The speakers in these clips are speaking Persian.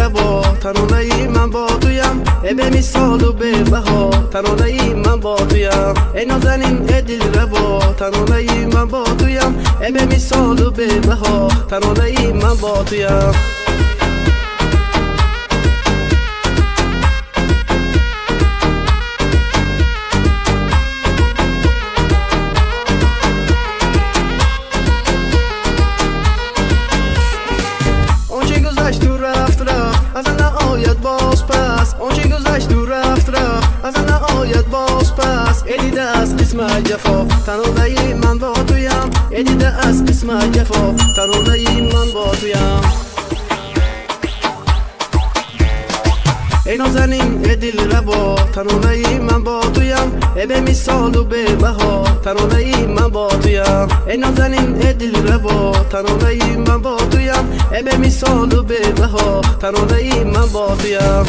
ربا ترانه ای من با تویم ای به مثال و به بها ترانه ای من با تویم ای نازنین ای دل ربا ترانه ای من با تویم ای به مثال و به بها ترانه ای من با تویم آنچه گذشت و رفت از نهایت باز پس ای دیده از قسمت جفا ترانه من با تویم ای دیده از قسمت جفا ترانه من با تویم ای نازنین ای دل ربا ترانه من با تویم ای به مثال و به بها ترانه من با تویم ای نازنین ای دل ربا ترانه من با تویم ای به مثال و به بها ترانه من با تویم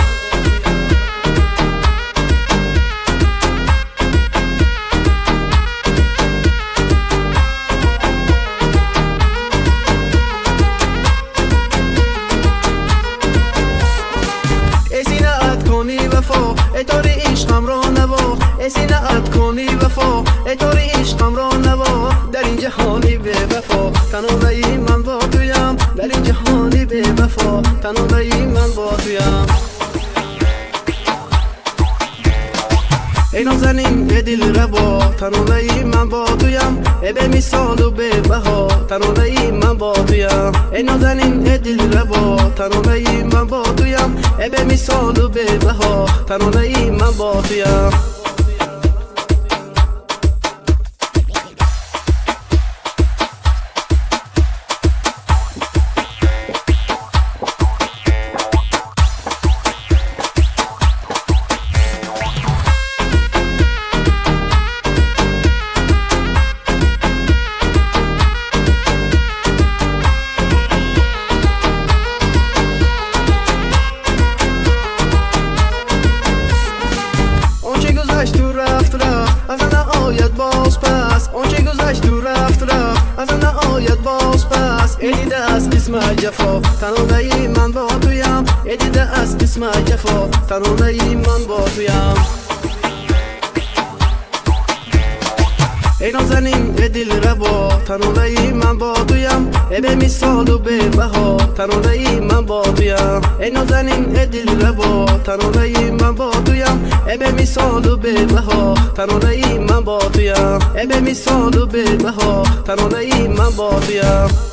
ای تاری عشقم را نوا ای سینه‌ات کنی وفا ای تاری عشقم را نوا در این جهانی به وفا تنانه من با تویم در این جهانی به وفا تنانه من با تویم ای نازنین ای دل ربا ترانه من با تویم ای به مثال و به بها ترانه من با تویم ای نازنین ای دل ربا ترانه من با تویم ای به مثال و به بها ترانه من با تویم از نهایت باز پس آنچه گذشت و رفت از نهایت باز پس ای دیده از قسمت جفا ترانه من با تویم ای دیده از قسمت جفا ترانه من با تویم ای نازنین ای دل ربا ترانه من با تویم ای به مثال و به بها ترانه من با تویم ای نازنین ای دل ربا ترانه من با تویم ای به مثال و به بها ترانه من با تویم ای به مثال و به بها ترانه من با تویم